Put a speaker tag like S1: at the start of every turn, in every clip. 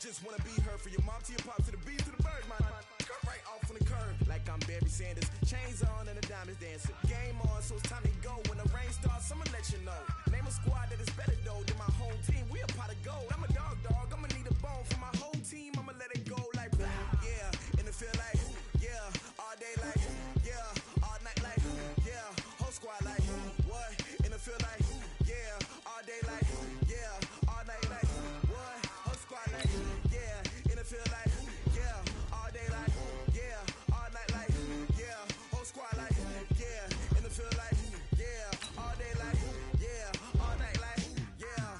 S1: just wanna be heard for your mom to your pop to the beat to the bird, man. Cut right off on the curb like I'm Barry Sanders. Chains on and the diamonds dancing. Game on, so it's time to go. When the rain starts, I'ma let you know. Name a squad that is better though than my home team. We a pot of gold. I'm a dog. I'ma need a bone for my whole team. I'ma let it go like blah. Yeah, and it feel like yeah, all day like yeah, all night like yeah, whole squad like what? And it feel like yeah, all day like yeah, all night like what? Whole squad like yeah, and it feel like yeah, all day like yeah, all night like yeah, whole squad like yeah, and it feel like yeah, all day like yeah, all night like yeah.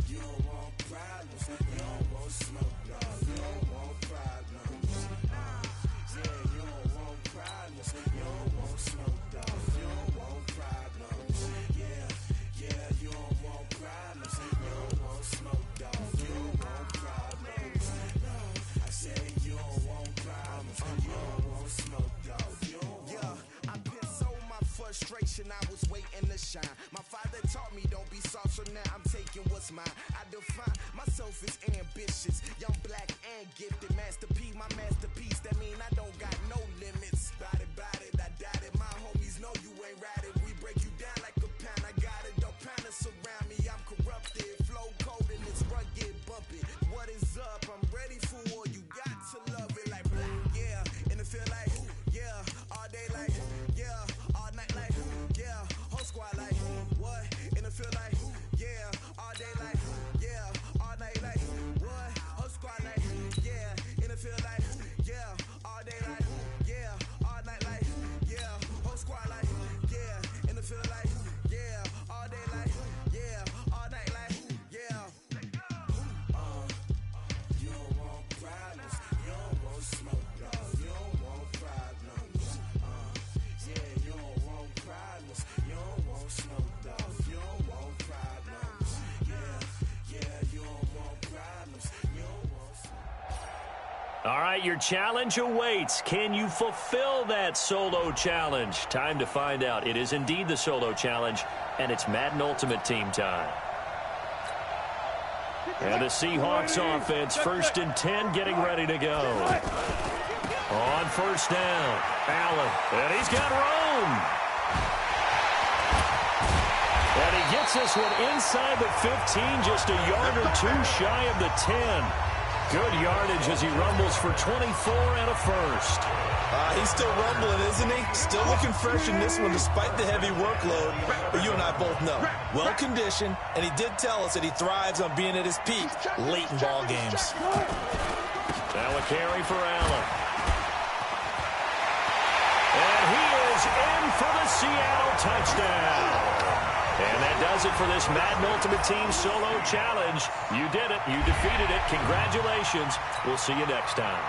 S1: You don't want problems, you don't want smoke, dog. You don't want problems. Yeah, you don't want problems, you don't want smoke, dog. You don't want problems. Yeah, you don't want problems, you don't want smoke, dog. You don't want problems. No, I said you don't want problems, you don't want smoke, dog. You don't want. Yeah, I pissed so my frustration, I was waiting to shine. My father taught me don't be soft, so now I'm taking what's mine. I define myself as ambitious, young, black, and gifted. Master P, my masterpiece. That mean I don't got no limits. Bout it, I doubt it. My homies know you ain't ride it. We break you down like a pound. I got it, don't pound to surround me. I'm corrupted, flow cold and it's rugged, bumpy. What is up? I'm ready for war. You got to love it like blah. Yeah, and it feel like yeah, all day like yeah, all night like yeah, whole squad like what? And it feel like yeah, all day like yeah, all night like what? Whole squad like yeah, and it feel like yeah, all day like yeah, all night like yeah, whole squad like yeah, and it feel like yeah, all day like yeah, all night like yeah. You don't want problems, you don't want smoke, dog. You don't want problems. Yeah, you don't want problems, you don't want smoke, dog. You don't want problems. Yeah, you don't want problems, you don't want smoke.
S2: All right, your challenge awaits. Can you fulfill that solo challenge? Time to find out. It is indeed the solo challenge, and it's Madden Ultimate Team time. And the Seahawks offense, 1st and 10, getting ready to go. On 1st down, Allen, and he's got room. And he gets this one inside the 15, just a yard or two shy of the 10. Good yardage as he rumbles for 24 and a first.
S3: He's still rumbling, isn't he? Still looking fresh in this one despite the heavy workload. But you and I both know, well-conditioned, and he did tell us that he thrives on being at his peak late in ball games.
S2: Now a carry for Allen. And he is in for the Seattle touchdown. And that does it for this Madden Ultimate Team Solo Challenge. You did it. You defeated it. Congratulations. We'll see you next time.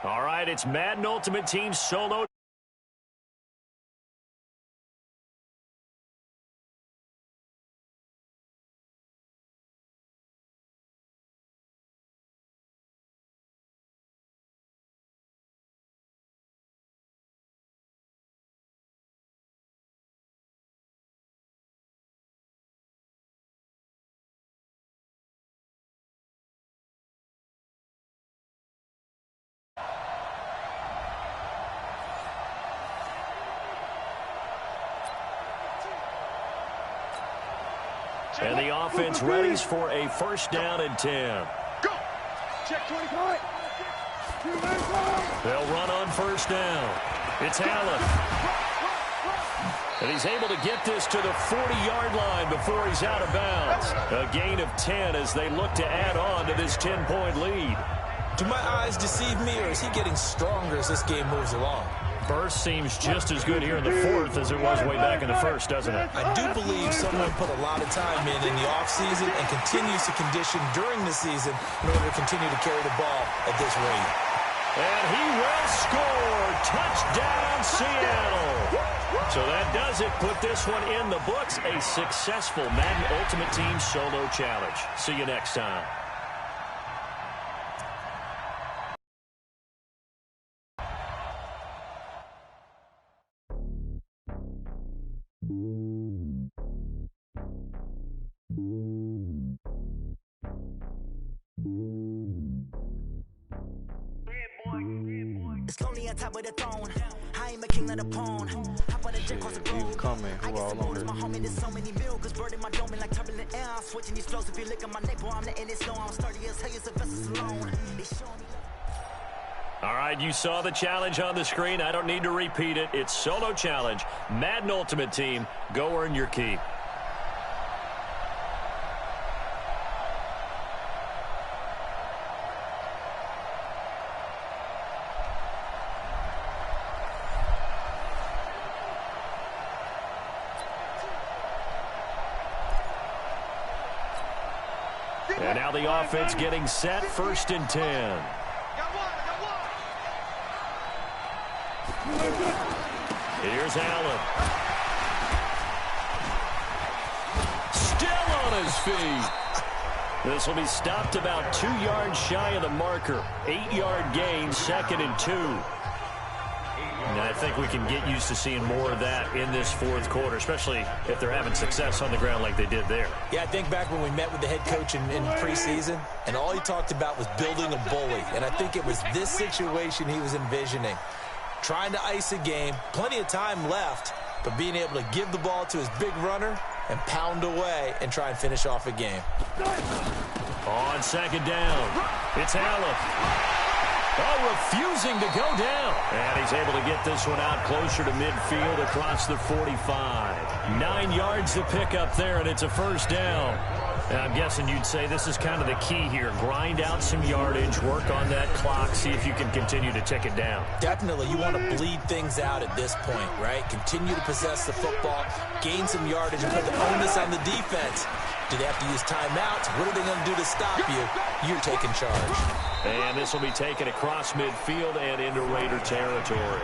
S2: All right, it's Madden Ultimate Team Solo. And the offense readies for a 1st down and 10.
S4: Go! Check 25.
S2: They'll run on 1st down. It's Allen. And he's able to get this to the 40-yard line before he's out of bounds. A gain of 10 as they look to add on to this 10-point lead.
S3: Do my eyes deceive me, or is he getting stronger as this game moves along?
S2: burst seems just as good here in the fourth as it was way back in the first, doesn't it?
S3: I do believe someone put a lot of time in the offseason and continues to condition during the season in order to continue to carry the ball at this rate.
S2: And he will score. Touchdown, Seattle. So that does it. Put this one in the books. A successful Madden Ultimate Team Solo Challenge. See you next time.
S5: It's lonely on top of the throne. I ain't a king of the pawn. Hop on the jet across the globe. I get some bonus, my homie. There's so many mil. Cause bird in my dome like turbulent air. I'm switching these flows. If you look at my neck, boy, I'm letting it slow. I'm sturdy as hell. It's a vessel alone. They show me.
S2: All right, you saw the challenge on the screen. I don't need to repeat it. It's Solo Challenge. Madden Ultimate Team. Go earn your keep. And now the offense getting set, 1st and 10. Here's Allen. Still on his feet. This will be stopped about 2 yards shy of the marker. 8-yard gain, 2nd and 2. And I think we can get used to seeing more of that in this fourth quarter, especially if they're having success on the ground like they did there.
S3: Yeah, I think back when we met with the head coach in preseason, and all he talked about was building a bully. And I think it was this situation he was envisioning. Trying to ice a game, plenty of time left, but being able to give the ball to his big runner and pound away and try and finish off a game.
S2: On 2nd down, it's Allen. Oh, refusing to go down. And he's able to get this one out closer to midfield across the 45. 9 yards to pick up there, and it's a 1st down. And I'm guessing you'd say this is kind of the key here. Grind out some yardage, work on that clock, see if you can continue to tick it down.
S3: Definitely, you want to bleed things out at this point, right? Continue to possess the football, gain some yardage, and put the onus on the defense. Do they have to use timeouts? What are they going to do to stop you? You're taking charge.
S2: And this will be taken across midfield and into Raider territory.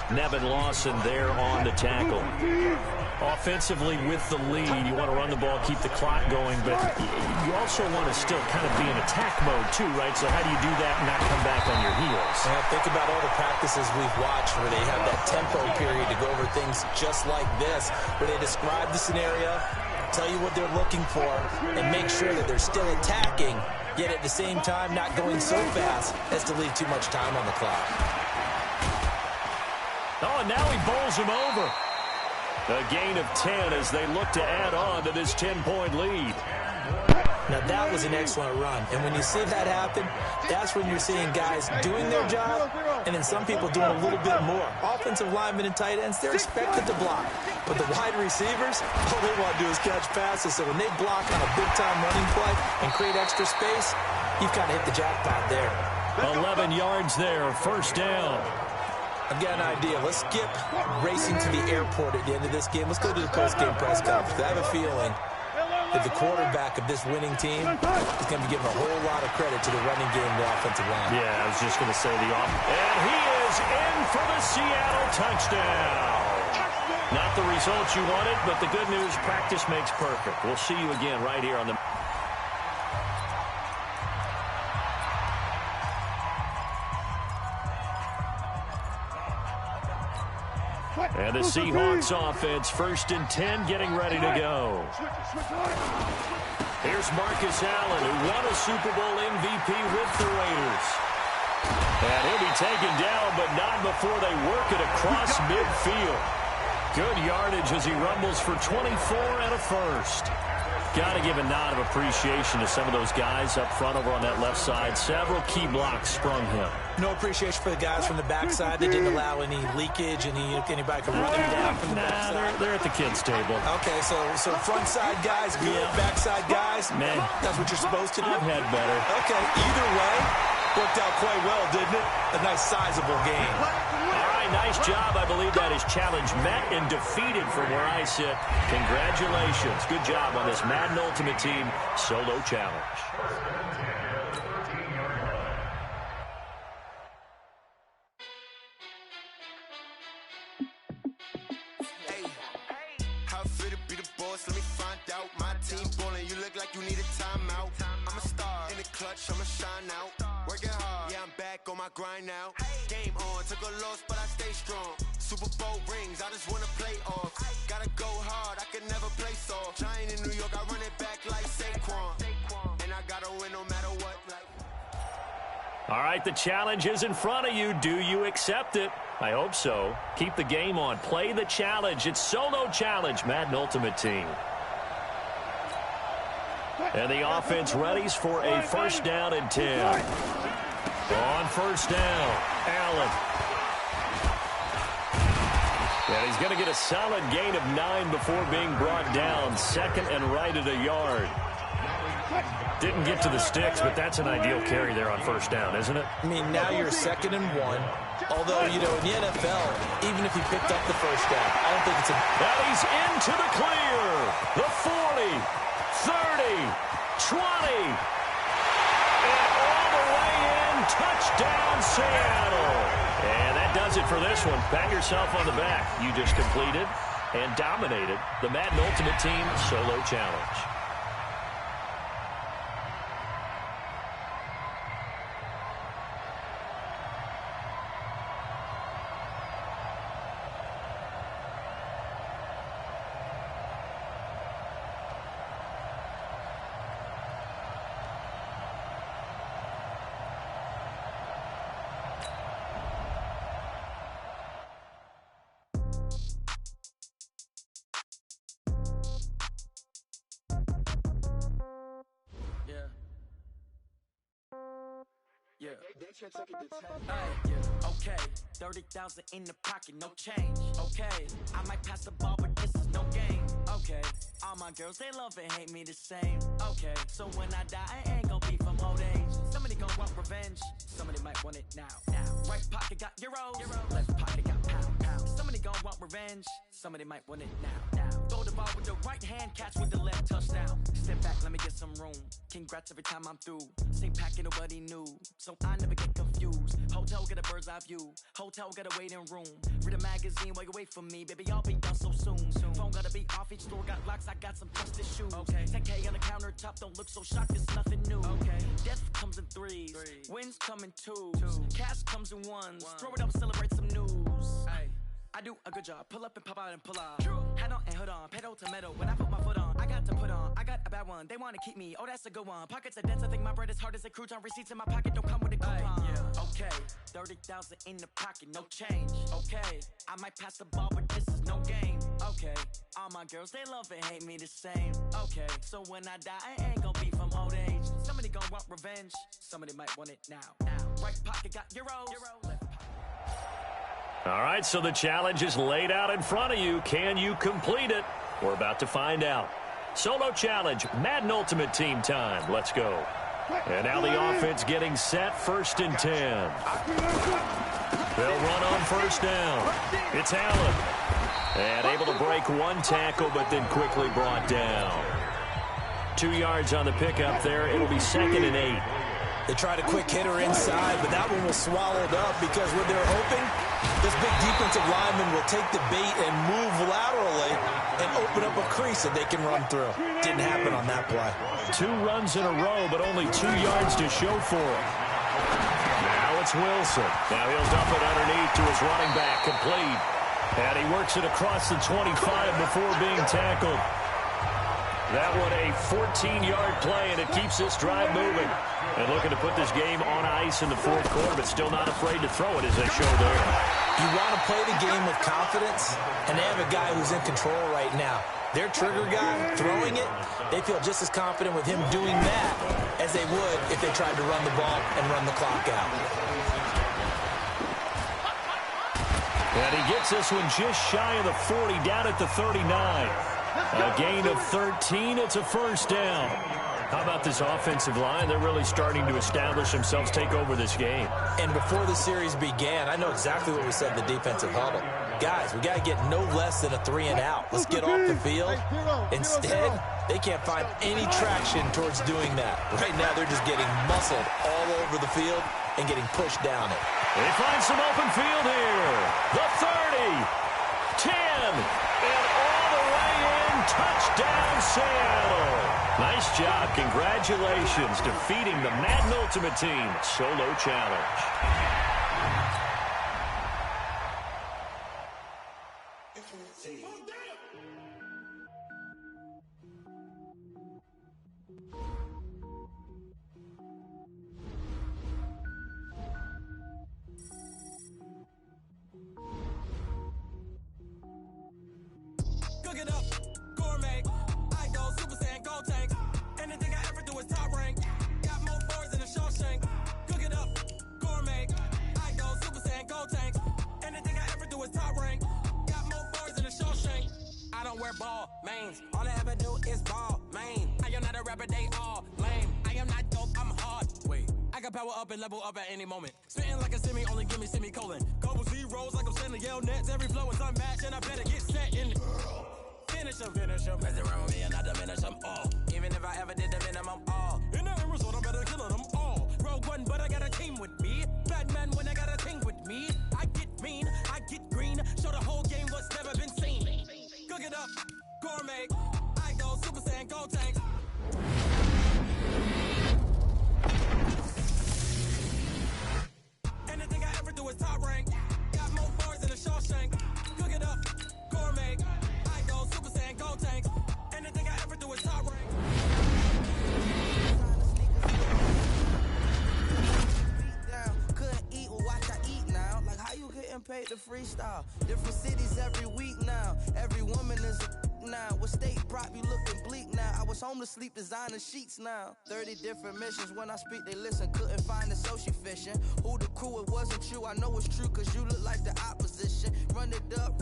S2: Nevin Lawson there on the tackle. Offensively with the lead, you want to run the ball, keep the clock going, but you also want to still kind of be in attack mode too, right? So how do you do that and not come back on your heels?
S3: Yeah, think about all the practices we've watched where they have that tempo period to go over things just like this, where they describe the scenario, tell you what they're looking for, and make sure that they're still attacking, yet at the same time not going so fast as to leave too much time on the clock.
S2: Oh, and now he bowls him over. A gain of 10 as they look to add on to this 10-point lead.
S3: Now, that was an excellent run. And when you see that happen, that's when you're seeing guys doing their job and then some people doing a little bit more. Offensive linemen and tight ends, they're expected to block. But the wide receivers, all they want to do is catch passes. So when they block on a big-time running play and create extra space, you've kind of hit the jackpot there.
S2: 11 yards there, 1st down.
S3: I've got an idea. Let's skip racing to the airport at the end of this game. Let's go to the post-game press conference. I have a feeling that the quarterback of this winning team is going to be given a whole lot of credit to the running game and the offensive line.
S2: Yeah, I was just going to say the offense. And he is in for the Seattle touchdown. Not the results you wanted, but the good news, practice makes perfect. We'll see you again right here on the... And the Seahawks offense, 1st and 10, getting ready to go. Here's Marcus Allen, who won a Super Bowl MVP with the Raiders. And he'll be taken down, but not before they work it across midfield. Good yardage as he rumbles for 24 and a 1st. Got to give a nod of appreciation to some of those guys up front over on that left side. Several key blocks sprung him.
S3: No appreciation for the guys from the backside that didn't allow any leakage, anybody could run him down from the backside.
S2: They're at the kids' table.
S3: Okay, so front side guys, good, backside guys,
S2: man,
S3: that's what you're supposed to do.
S2: I've had better.
S3: Okay, either way, worked out quite well, didn't it? A nice sizable game.
S2: All right, nice job. I believe that is challenge met and defeated from where I sit. Congratulations. Good job on this Madden Ultimate Team solo challenge.
S1: Hey, how fit to be the boss? Let me find out. My team ballin', you look like you need a timeout. I'm a star in the clutch, I'ma shine out. Working hard, yeah, I'm back on my grind now. Game on, took a loss, but I stay strong. Super Bowl rings, I just wanna play off. Gotta go hard, I can never play soft. Giant in New York, I run it back like Saquon. And I gotta win no matter what.
S2: All right, the challenge is in front of you. Do you accept it? I hope so. Keep the game on. Play the challenge. It's solo challenge, Madden Ultimate Team. And the offense readies for a first down and 10. On first down, Allen. And he's going to get a solid gain of 9 before being brought down. Second and right at a yard. Didn't get to the sticks, but that's an ideal carry there on first down, isn't it?
S3: I mean, now you're 2nd and 1. Although, you know, in the NFL, even if he picked up the first down, I don't think it's a...
S2: Now he's into the clear. The 40, 30, 20. And all the way in. Touchdown, Seattle. And that does it for this one. Pat yourself on the back. You just completed and dominated the Madden Ultimate Team Solo Challenge.
S5: Okay, 30,000 in the pocket, no change. Okay, I might pass the ball, but this is no game. Okay, all my girls, they love and hate me the same. Okay, so when I die, I ain't gonna be from old age. Somebody gonna want revenge, somebody might want it now. Right pocket got euros, left pocket got pound. Somebody gonna want revenge, somebody might want it now. Throw the ball with the right hand, catch with the left, touchdown. Step back, let me get some room. Congrats every time I'm through. Same packet, nobody knew, so I never get confused. Hotel get a bird's eye view. Hotel got a waiting room. Read a magazine while you wait for me, baby. I'll be done so soon. Phone gotta be off. Each store got locks. I got some trusted shoes. Okay. 10K on the countertop. Don't look so shocked. It's nothing new. Okay. Death comes in threes. Wins come in twos. Cash comes in ones. Throw it up, celebrate some news. Ay. I do a good job. Pull up and pop out and pull out. Head on and hood on. Pedal to metal. When I put my foot on, I got to put on. I got a bad one. They want to keep me. Oh, that's a good one. Pockets are dense. I think my bread is hard as a crouton. Receipts in my pocket don't come with a coupon. Okay. 30,000 in the pocket. No change. Okay. I might pass the ball, but this is no game. Okay. All my girls, they love and hate me the same. Okay. So when I die, I ain't gonna be from old age. Somebody gonna want revenge. Somebody might want it now. Right pocket got euros. Left pocket.
S2: All right, so the challenge is laid out in front of you. Can you complete it? We're about to find out. Solo challenge, Madden Ultimate Team time. Let's go. And now the offense getting set, 1st and 10. They'll run on first down. It's Allen. And able to break one tackle, but then quickly brought down. 2 yards on the pickup there. It'll be 2nd and 8.
S3: They tried a quick hitter inside, but that one was swallowed up because what they're hoping, this big defensive lineman will take the bait and move laterally and open up a crease that they can run through. Didn't happen on that play.
S2: 2 runs in a row, but only 2 yards to show for it. Now it's Wilson. Now he'll dump it underneath to his running back, complete. And he works it across the 25 before being tackled. That one a 14-yard play, and it keeps this drive moving. And looking to put this game on ice in the 4th quarter, but still not afraid to throw it as they show there.
S3: You want to play the game with confidence, and they have a guy who's in control right now. Their trigger guy throwing it, they feel just as confident with him doing that as they would if they tried to run the ball and run the clock out.
S2: And he gets this one just shy of the 40, down at the 39. A gain of 13, it's a first down. How about this offensive line? They're really starting to establish themselves, take over this game.
S3: And before the series began, I know exactly what we said in the defensive huddle. Guys, we got to get no less than a 3-and-out. Let's get off the field. Instead, they can't find any traction towards doing that. Right now, they're just getting muscled all over the field and getting pushed down it.
S2: They find some open field here. The 30, 10, and all the way in. Touchdown, Seattle. Nice job. Congratulations. Defeating the Madden Ultimate Team Solo Challenge.
S6: Cook it up, gourmet. I go Super Saiyan, go tank. Anything I ever do is top rank. Got more bars than a Shawshank. Cook it up, gourmet. I go Super Saiyan, go tank. Anything I ever do is top rank. Got more bars than a Shawshank. I don't wear ball mains. All I ever do is ball main. I am not a rapper, they all lame. I am not dope, I'm hard. Wait, I can power up and level up at any moment. Spitting like a semi, only give me semicolon. Couple zeros like I'm sending yell nets. Every flow is unmatched and I better get set in. Finish them, mess around with me and I diminish them all. Even if I ever did the minimum all. In the result, I'm better killing them all. Rogue One, but I got a team with me. Batman when I got a thing with me. I get mean, I get green. Show the whole game what's never been seen. Cook it up, gourmet. I go Super Saiyan, go tank. Anything I ever do is top rank. Got more bars than a Shawshank. Cook it up, gourmet. I go Super Saiyan, go tank. Anything I ever do is top rank.
S5: Couldn't eat, well, watch I eat now. Like how you getting paid to freestyle? Different cities every week now. Every woman is a now. What state prop you looking bleak now? I was home to sleep designing sheets now. 30 different missions. When I speak, they listen. Couldn't find the social fishing. Who the crew, it wasn't you. I know it's true, cause you look like the opposition. Run it up,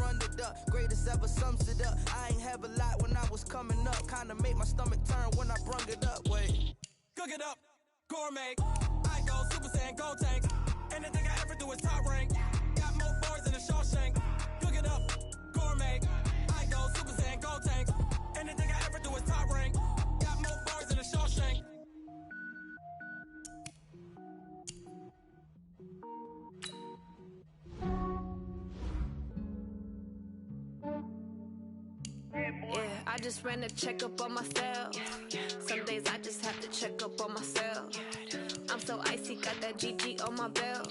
S5: greatest ever sums it up. I ain't have a lot when I was coming up. Kinda made my stomach turn when I brung it up. Wait.
S6: Cook it up, gourmet. I go Super Saiyan, go tank. Anything I ever do is top rank. Got more bars than a Shawshank. Cook it up, gourmet. I go Super Saiyan, go tank. Anything I ever do is top rank. Got more bars than a Shawshank.
S7: Yeah, I just ran a checkup on myself. Some days I just have to check up on myself. I'm so icy, got that GG on my belt.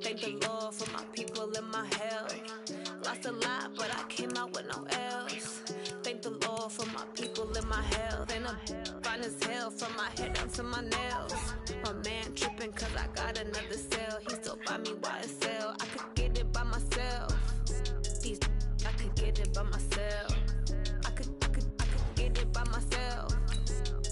S7: Thank the Lord for my people and my health. Lost a lot, but I came out with no else. Thank the Lord for my people and my health. And I'm fine as hell from my head down to my nails. My man tripping cause I got another cell. He still buy me YSL. I could get it by myself. These I could get it by myself. I could get it by myself.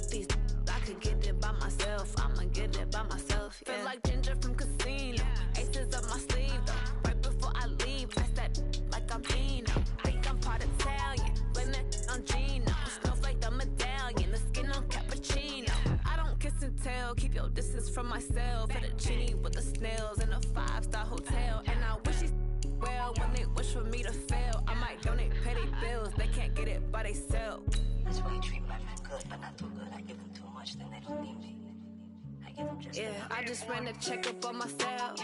S7: These I could get it by myself. I'ma get it by myself. Yeah. Feel like Ginger from Casino. Aces up my sleeve though. Right before I leave, that's that like I'm Dino. Think I'm part Italian. Blame it on Gino. Smells like the medallion. The skin on cappuccino. I don't kiss and tell. Keep your distance from myself. Fettuccine with the snails in a 5-star hotel. And I wish these well when they wish for me to fail. I might donate petty bills. They can't get it by themselves.
S8: That's why you treat my men good, but not too good. I give them too much, then they don't need me. I give them just enough.
S7: I just ran a checkup on myself.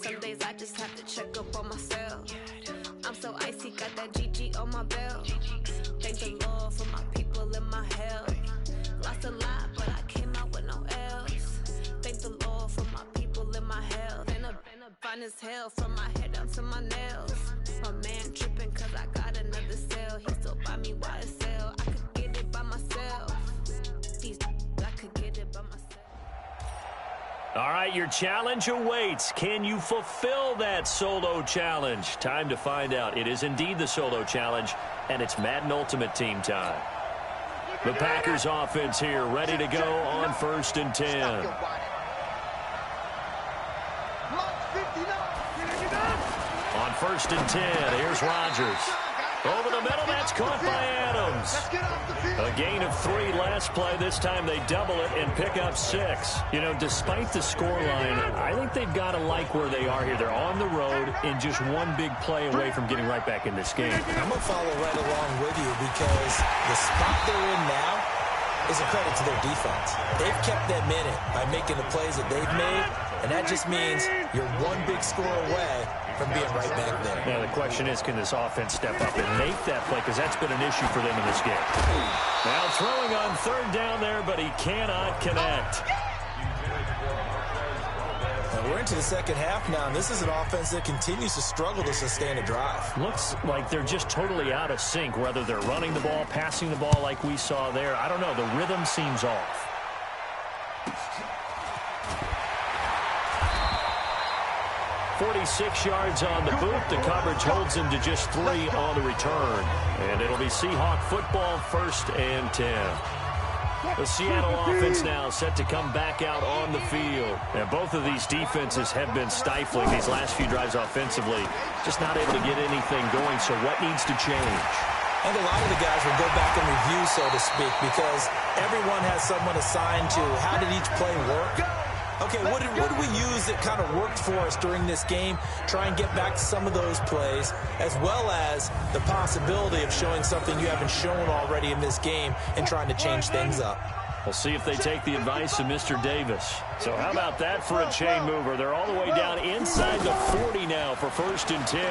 S7: Some days I just have to check up on myself. I'm so icy, got that GG on my belt. Thank the Lord for my people and my health. Lost a lot, but I came out with no else. Thank the Lord for my people and my health. And I'm fine as hell from my head down to my nails. My man tripping cause I got another cell. He still buy me YSL. I could get it by myself. These I could get it by myself.
S2: All right, your challenge awaits. Can you fulfill that solo challenge? Time to find out. It is indeed the solo challenge, and it's Madden Ultimate Team time. The Packers offense here, ready to go on 1st and 10. On 1st and 10, here's Rodgers. Over the middle, that's caught by Adams. A gain of 3 last play. This time they double it and pick up 6. You know, despite the scoreline, I think they've got to like where they are here. They're on the road and just one big play away from getting right back in this game.
S3: I'm going to follow right along with you because the spot they're in now is a credit to their defense. They've kept them in it by making the plays that they've made, and that just means you're one big score away from being right back there.
S2: Now, the question is, can this offense step up and make that play? Because that's been an issue for them in this game. Now throwing on 3rd down there, but he cannot connect.
S3: Now we're into the second half now, and this is an offense that continues to struggle to sustain a drive.
S2: Looks like they're just totally out of sync, whether they're running the ball, passing the ball like we saw there. I don't know. The rhythm seems off. 46 yards on the boot. The coverage holds him to just 3 on the return. And it'll be Seahawk football, 1st and 10. The Seattle offense now set to come back out on the field. And both of these defenses have been stifling these last few drives offensively. Just not able to get anything going. So what needs to change?
S3: I think a lot of the guys will go back and review, so to speak, because everyone has someone assigned to how did each play work. Okay, what did we use that kind of worked for us during this game? Try and get back to some of those plays, as well as the possibility of showing something you haven't shown already in this game and trying to change things up.
S2: We'll see if they take the advice of Mr. Davis. So how about that for a chain mover? They're all the way down inside the 40 now for 1st and 10.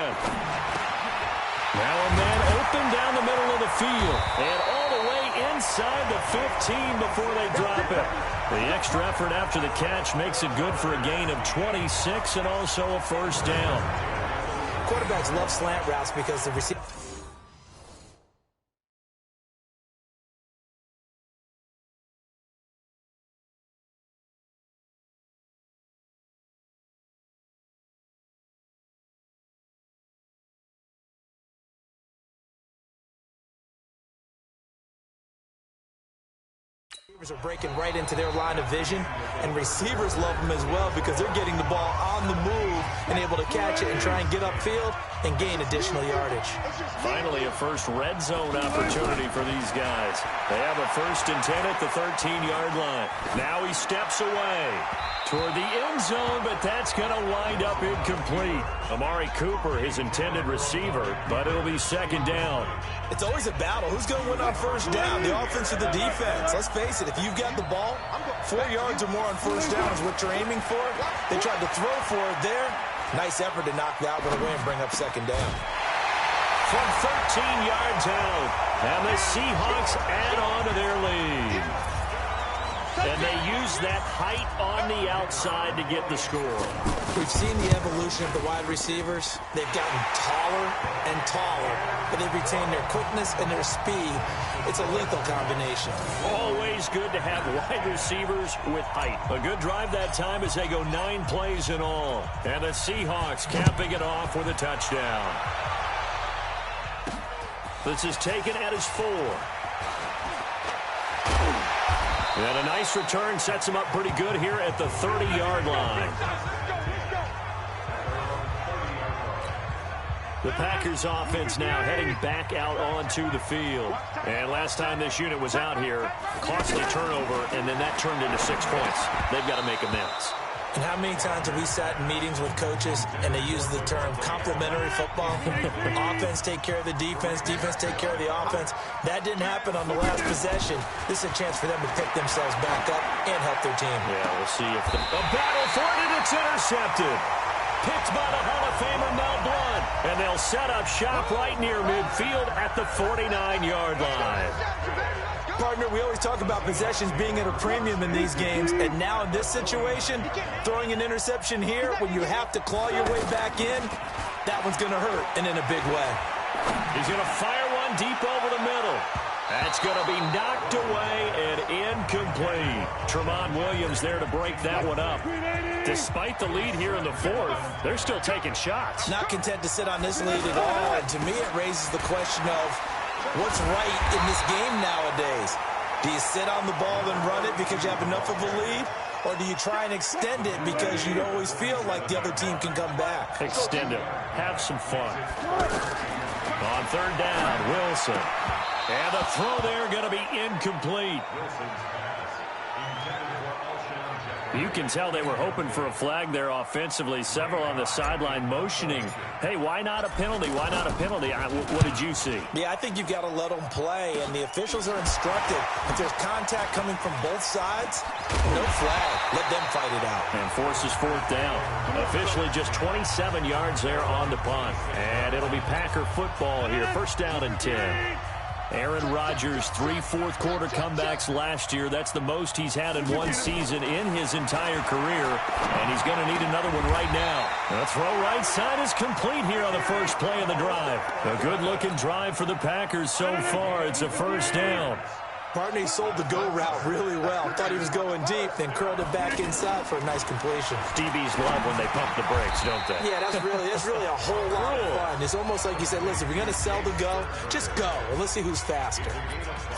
S2: Now a man open down the middle of the field and all the way inside the 15 before they drop it. The extra effort after the catch makes it good for a gain of 26 and also a 1st down.
S3: Quarterbacks love slant routes because the receiver... are breaking right into their line of vision, and receivers love them as well because they're getting the ball on the move and able to catch it and try and get upfield and gain additional yardage.
S2: Finally, a first red zone opportunity for these guys. They have a 1st and 10 at the 13-yard line. Now he steps away toward the end zone, but that's going to wind up incomplete. Amari Cooper, his intended receiver, but it'll be 2nd down.
S3: It's always a battle. Who's going to win on 1st down, the offense or the defense? Let's face it, if you've got the ball, 4 yards or more on 1st down is what you're aiming for. They tried to throw for it there. Nice effort to knock that one away and bring up 2nd down.
S2: From 13 yards out, and the Seahawks add on to their lead. And they use that height on the outside to get the score.
S3: We've seen the evolution of the wide receivers. They've gotten taller and taller, but they've retained their quickness and their speed. It's a lethal combination.
S2: Always good to have wide receivers with height. A good drive that time as they go 9 plays in all. And the Seahawks capping it off with a touchdown. This is taken at his 4. And a nice return sets him up pretty good here at the 30-yard line. The Packers offense now heading back out onto the field. And last time this unit was out here, costly turnover, and then that turned into 6 points. They've got to make amends.
S3: And how many times have we sat in meetings with coaches and they use the term complementary football? Offense take care of the defense, defense take care of the offense. That didn't happen on the last possession. This is a chance for them to pick themselves back up and help their team.
S2: Yeah, we'll see if a battle for it, and it's intercepted. Picked by the Hall of Famer Mel Blount. And they'll set up shop right near midfield at the 49-yard line.
S3: Partner, we always talk about possessions being at a premium in these games, and now in this situation, throwing an interception here when you have to claw your way back in, that one's going to hurt, and in a big way.
S2: He's going to fire one deep over the middle. That's going to be knocked away and incomplete. Tremont Williams there to break that one up. Despite the lead here in the 4th, they're still taking shots.
S3: Not content to sit on this lead at all, and to me it raises the question of what's right in this game nowadays. Do you sit on the ball and run it because you have enough of a lead? Or do you try and extend it because you always feel like the other team can come back?
S2: Extend it. Have some fun. On 3rd down, Wilson. And the throw there going to be incomplete. You can tell they were hoping for a flag there offensively. Several on the sideline motioning. Hey, why not a penalty? Why not a penalty? What did you see?
S3: Yeah, I think you've got to let them play, and the officials are instructed. If there's contact coming from both sides, no flag. Let them fight it out.
S2: And forces fourth down. Officially just 27 yards there on the punt. And it'll be Packer football here. First down and 10. Aaron Rodgers, 3 fourth-quarter comebacks last year. That's the most he's had in one season in his entire career. And he's going to need another one right now. The throw right side is complete here on the first play of the drive. A good-looking drive for the Packers so far. It's a first down.
S3: Barney sold the go route really well. Thought he was going deep, then curled it back inside for a nice completion.
S2: DBs love when they pump the brakes, don't they?
S3: Yeah, that's really a whole lot of fun. It's almost like you said, listen, if you're going to sell the go, just go, and let's see who's faster.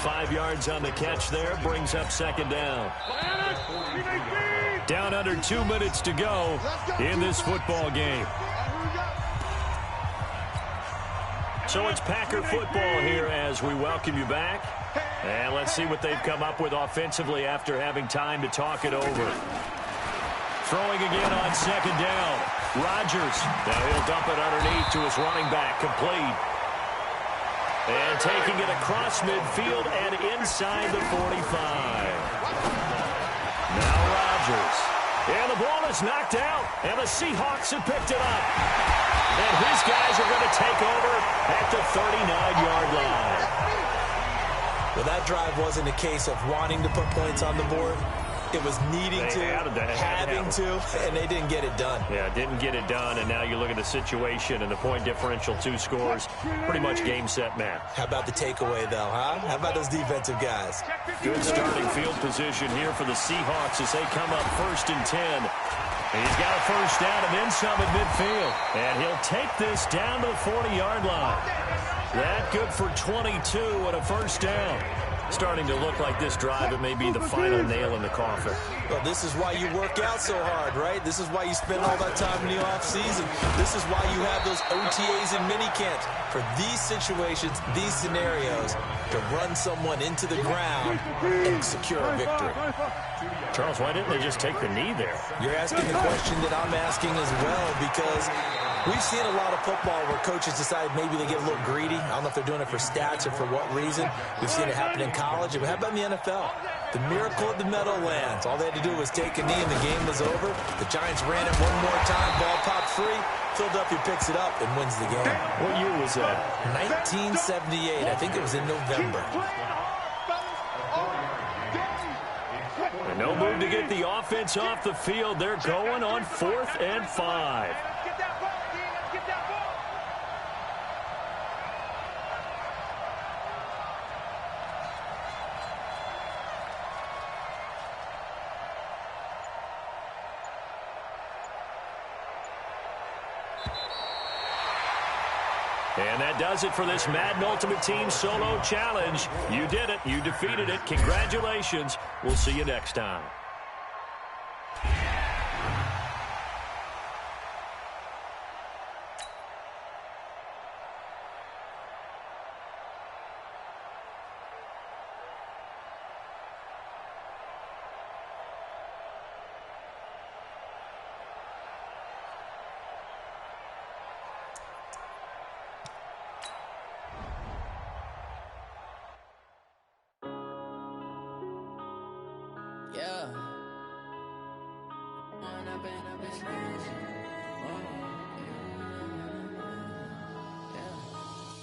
S2: 5 yards on the catch there, brings up second down. Down under 2 minutes to go in this football game. So it's Packer football here as we welcome you back. And let's see what they've come up with offensively after having time to talk it over. Throwing again on second down. Rodgers. Now he'll dump it underneath to his running back. Complete. And taking it across midfield and inside the 45. Now Rodgers. And the ball is knocked out. And the Seahawks have picked it up. And his guys are going to take over at the 39-yard line.
S3: Well, that drive wasn't a case of wanting to put points on the board. It was needing to, having to, and they didn't get it done.
S2: Yeah, didn't get it done, and now you look at the situation and the point differential, 2 scores, pretty much game, set, match.
S3: How about the takeaway, though, huh? How about those defensive guys?
S2: Good starting field position here for the Seahawks as they come up first and 10. And he's got a first down and then some at midfield. And he'll take this down to the 40-yard line. That good for 22 and a first down. Starting to look like this drive, it may be the final nail in the coffin.
S3: Well, this is why you work out so hard, right? This is why you spend all that time in the offseason. This is why you have those OTAs and minicamps. For these situations, these scenarios, to run someone into the ground and secure a victory.
S2: Charles, why didn't they just take the knee there?
S3: You're asking the question that I'm asking as well, because we've seen a lot of football where coaches decide maybe they get a little greedy. I don't know if they're doing it for stats or for what reason. We've seen it happen in college. But how about in the NFL? The miracle of the Meadowlands. All they had to do was take a knee and the game was over. The Giants ran it one more time. Ball popped free. Philadelphia picks it up and wins the game.
S2: What year was that?
S3: 1978. I think it was in November.
S2: And no move to get the offense off the field. They're going on 4th and 5. And that does it for this Madden Ultimate Team Solo Challenge. You did it. You defeated it. Congratulations. We'll see you next time.
S5: Yeah.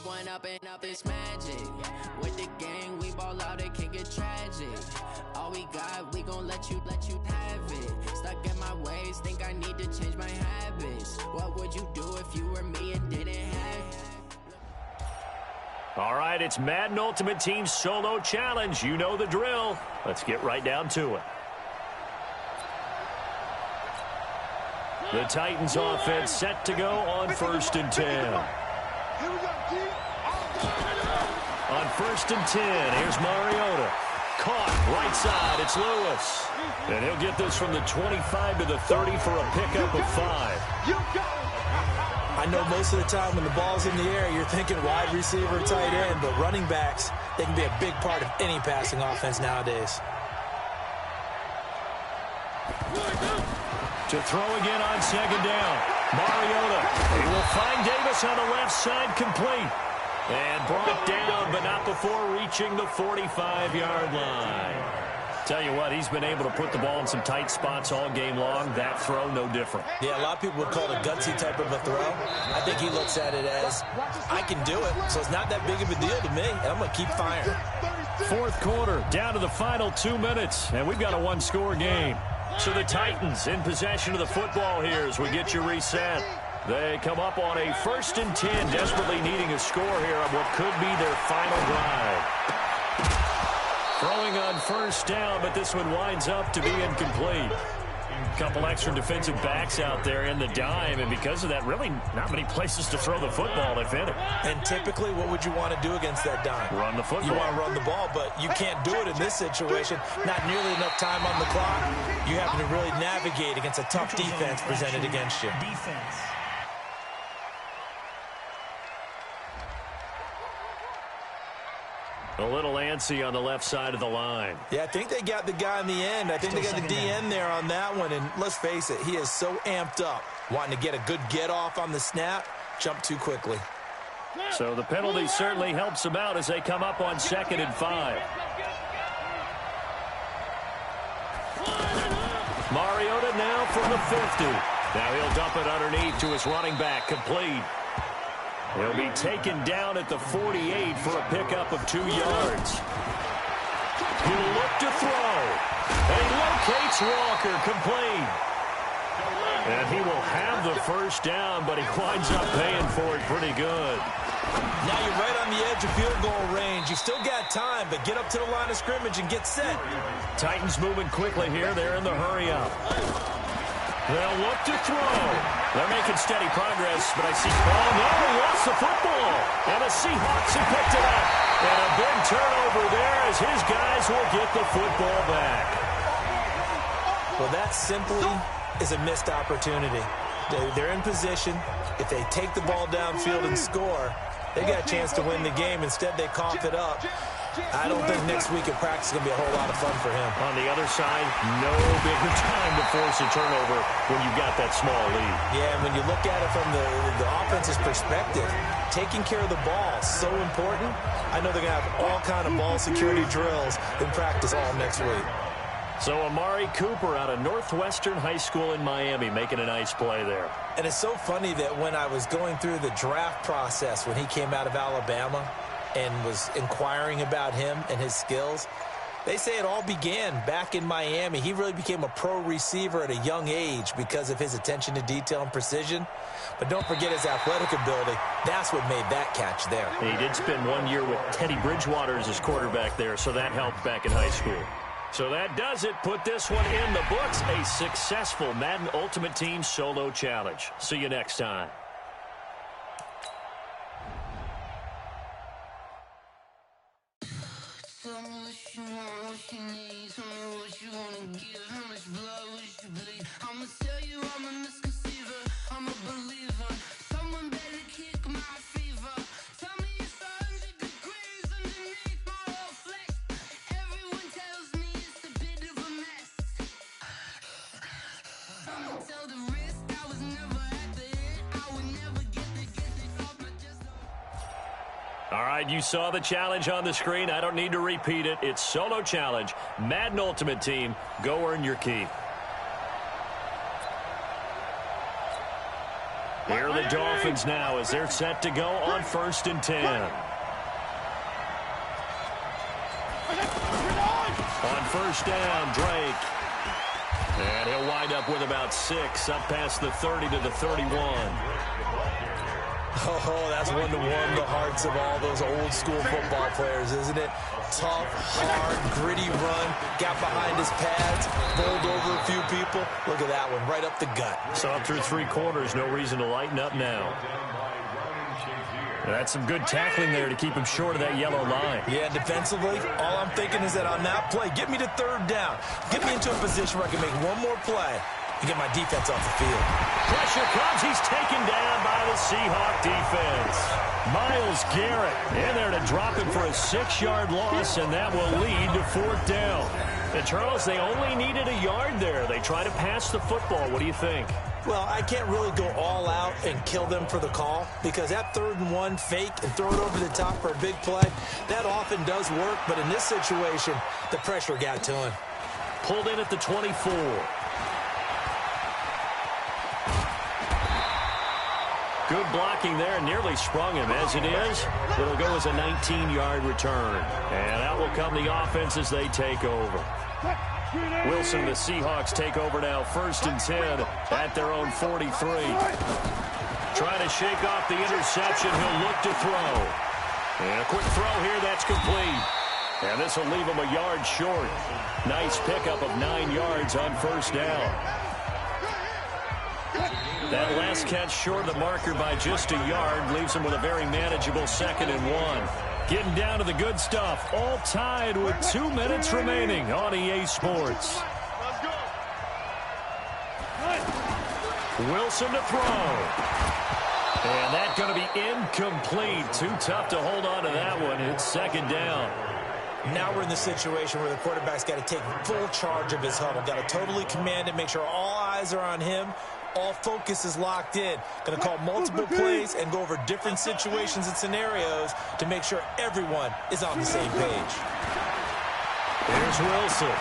S5: One up and up is magic. With the gang, we ball out, it can get tragic. All we got, we gon' let you have it. Stuck in my ways, think I need to change my habits. What would you do if you were me and didn't have it?
S2: All right, it's Madden Ultimate Team Solo Challenge. You know the drill. Let's get right down to it. The Titans offense set to go on 1st and 10. On 1st and 10, here's Mariota. Caught, right side, it's Lewis. And he'll get this from the 25 to the 30 for a pickup of 5.
S3: I know most of the time when the ball's in the air, you're thinking wide receiver, tight end, but running backs, they can be a big part of any passing offense nowadays.
S2: To throw again on second down. Mariota. He will find Davis on the left side, complete. And brought down, but not before reaching the 45-yard line. Tell you what, he's been able to put the ball in some tight spots all game long. That throw, no different.
S3: Yeah, a lot of people would call it a gutsy type of a throw. I think he looks at it as, I can do it, so it's not that big of a deal to me, and I'm going to keep firing.
S2: Fourth quarter, down to the final 2 minutes, and we've got a one-score game. So the Titans in possession of the football here as we get you reset. They come up on a 1st and 10, desperately needing a score here on what could be their final drive. Throwing on 1st down, but this one winds up to be incomplete. A couple extra defensive backs out there in the dime, and because of that, really not many places to throw the football, if any.
S3: And typically, what would you want to do against that dime?
S2: Run the football.
S3: You want to run the ball, but you can't do it in this situation. Not nearly enough time on the clock. You have to really navigate against a tough defense presented against you.
S2: A little antsy on the left side of the line.
S3: Yeah, I think they got the guy in the end. I think they got the DN there on that one. And let's face it, he is so amped up, wanting to get a good get-off on the snap, jump too quickly.
S2: So the penalty certainly helps him out as they come up on 2nd and 5. Mariota now from the 50. Now he'll dump it underneath to his running back, complete. He'll be taken down at the 48 for a pickup of 2 yards. He'll look to throw. And he locates Walker, complete. And he will have the 1st down, but he winds up paying for it pretty good.
S3: Now you're right on the edge of field goal range. You've still got time, but get up to the line of scrimmage and get set.
S2: Titans moving quickly here. They're in the hurry-up. They'll look to throw. They're making steady progress, but I see... Oh, no, he lost the football. And the Seahawks have picked it up. And a big turnover there as his guys will get the football back.
S3: Well, that simply is a missed opportunity. They're in position. If they take the ball downfield and score, they got a chance to win the game. Instead, they cough it up. I don't think next week at practice is going to be a whole lot of fun for him.
S2: On the other side, no bigger time to force a turnover when you've got that small lead.
S3: Yeah, and when you look at it from the offense's perspective, taking care of the ball is so important. I know they're going to have all kind of ball security drills in practice all next week.
S2: So Amari Cooper out of Northwestern High School in Miami making a nice play there.
S3: And it's so funny that when I was going through the draft process when he came out of Alabama and was inquiring about him and his skills, they say it all began back in Miami. He really became a pro receiver at a young age because of his attention to detail and precision. But don't forget his athletic ability. That's what made that catch there.
S2: He did spend 1 year with Teddy Bridgewater as his quarterback there, so that helped back in high school. So that does it. Put this one in the books. A successful Madden Ultimate Team Solo Challenge. See you next time.
S9: Tell me what you want, what you need. Tell me what you wanna give. How much blood would you bleed? I'ma tell you I'm a misconceiver. I'm a believer. Someone better kick my fever. Tell me it's 100 degrees underneath my whole flesh. Everyone tells me it's a bit of a mess. I'ma tell the risk I was never at the end. I would never get this off my chest.
S2: All right, you saw the challenge on the screen. I don't need to repeat it. It's Solo Challenge. Madden Ultimate Team. Go earn your keep. Here are the Dolphins now as they're set to go on 1st and 10. On 1st down, Drake. And he'll wind up with about 6, up past the 30 to the 31.
S3: Oh, that's one to warm the hearts of all those old school football players, isn't it? Tough, hard, gritty run, got behind his pads, bowled over a few people. Look at that one, right up the gut.
S2: So up through 3 quarters, no reason to lighten up now. That's some good tackling there to keep him short of that yellow line.
S3: Yeah, defensively, all I'm thinking is that on that play, get me to 3rd down. Get me into a position where I can make one more play. and get my defense off the field.
S2: Pressure comes. He's taken down by the Seahawk defense. Myles Garrett in there to drop him for a 6-yard loss, and that will lead to 4th down. And, Charles, they only needed a yard there. They try to pass the football. What do you think?
S3: Well, I can't really go all out and kill them for the call because that 3rd and 1 fake and throw it over the top for a big play, that often does work. But in this situation, the pressure got to him.
S2: Pulled in at the 24. Good blocking there. Nearly sprung him. As it is, it'll go as a 19-yard return. And out will come the offense as they take over. Wilson, the Seahawks take over now, 1st and 10 at their own 43. Trying to shake off the interception. He'll look to throw. And a quick throw here. That's complete. And this will leave him a yard short. Nice pickup of 9 yards on 1st down. That last catch short of the marker by just a yard leaves him with a very manageable 2nd and 1. Getting down to the good stuff. All tied with 2 minutes remaining on EA Sports. Wilson to throw. And that's going to be incomplete. Too tough to hold on to that one. It's 2nd down.
S3: Now we're in the situation where the quarterback's got to take full charge of his huddle. Got to totally command it, make sure all eyes are on him. All focus is locked in. Going to call multiple plays and go over different situations and scenarios to make sure everyone is on the same page.
S2: Here's Wilson.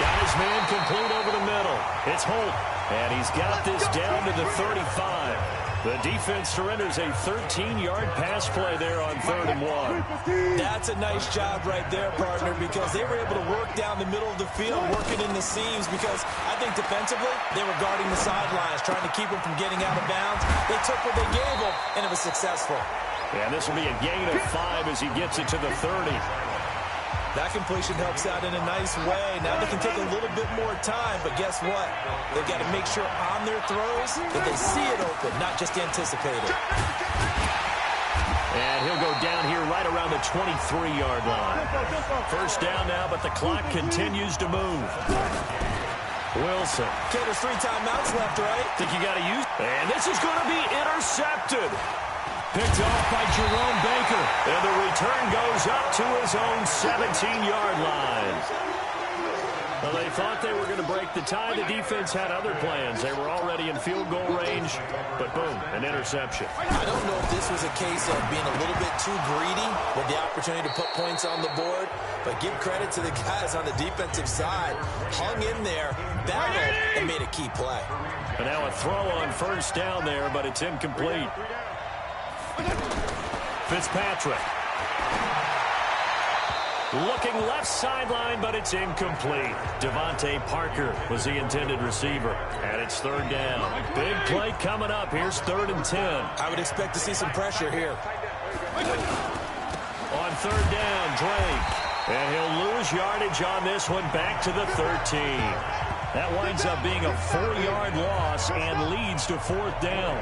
S2: Got his man complete over the middle. It's Holt. And he's got this down to the 35. The defense surrenders a 13-yard pass play there on 3rd and 1.
S3: That's a nice job right there, partner, because they were able to work down the middle of the field, working in the seams, because I think defensively they were guarding the sidelines, trying to keep them from getting out of bounds. They took what they gave them, and it was successful.
S2: And this will be a gain of 5 as he gets it to the 30.
S3: That completion helps out in a nice way. Now they can take a little bit more time, but guess what? They've got to make sure on their throws that they see it open, not just anticipate it.
S2: And he'll go down here right around the 23-yard line. 1st down now, but the clock continues to move. Wilson.
S3: Okay, there's 3 timeouts left, right?
S2: Think you got to use. And this is going to be intercepted. Picked off by Jerome Baker. And the return goes up to his own 17-yard line. Well, they thought they were going to break the tie. The defense had other plans. They were already in field goal range, but boom, an interception.
S3: I don't know if this was a case of being a little bit too greedy with the opportunity to put points on the board, but give credit to the guys on the defensive side. Hung in there, battled, and made a key play.
S2: And now a throw on 1st down there, but it's incomplete. Fitzpatrick. Looking left sideline, but it's incomplete. Devontae Parker was the intended receiver. And it's 3rd down. Big play coming up. Here's 3rd and 10.
S3: I would expect to see some pressure here.
S2: On 3rd down, Drake. And he'll lose yardage on this one back to the 13. That winds up being a 4-yard loss and leads to 4th down.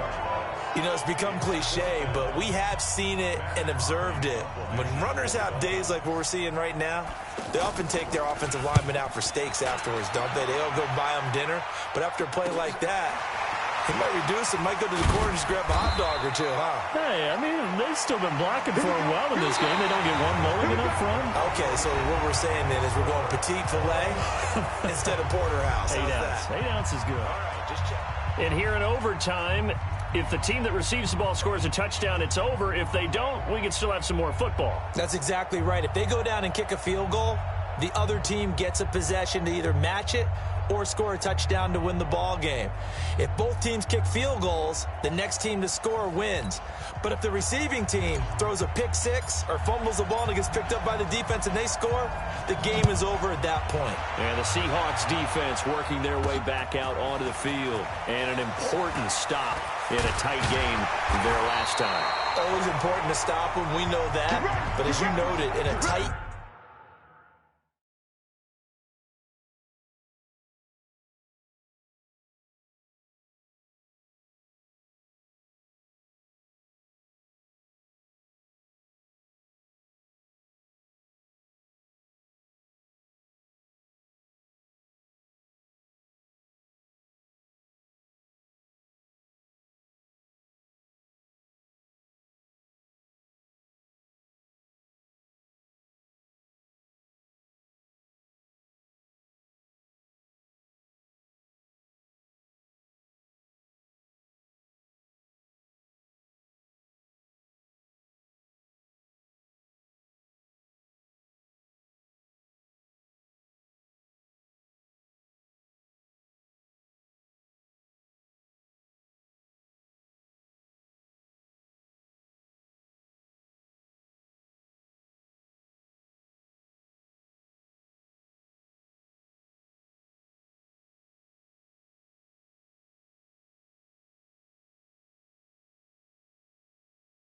S3: You know, it's become cliche, but we have seen it and observed it. When runners have days like what we're seeing right now, they often take their offensive linemen out for steaks afterwards, don't they? They all go buy them dinner. But after a play like that, he might reduce it, might go to the corner and just grab a hot dog or two, huh?
S2: Hey, I mean, they've still been blocking for him well in this game. They don't get one mulligan up front.
S3: Okay, so what we're saying then is we're going petite filet instead of porterhouse.
S2: 8 ounce. 8 ounce is good.
S3: All right, just check.
S2: And here in overtime, if the team that receives the ball scores a touchdown, it's over. If they don't, we can still have some more football.
S3: That's exactly right. If they go down and kick a field goal, the other team gets a possession to either match it or score a touchdown to win the ball game. If both teams kick field goals, the next team to score wins. But if the receiving team throws a pick six or fumbles the ball and it gets picked up by the defense and they score, the game is over at that point.
S2: And the Seahawks defense working their way back out onto the field. And an important stop in a tight game their last time.
S3: Always important to stop them. We know that. But as you noted, in a tight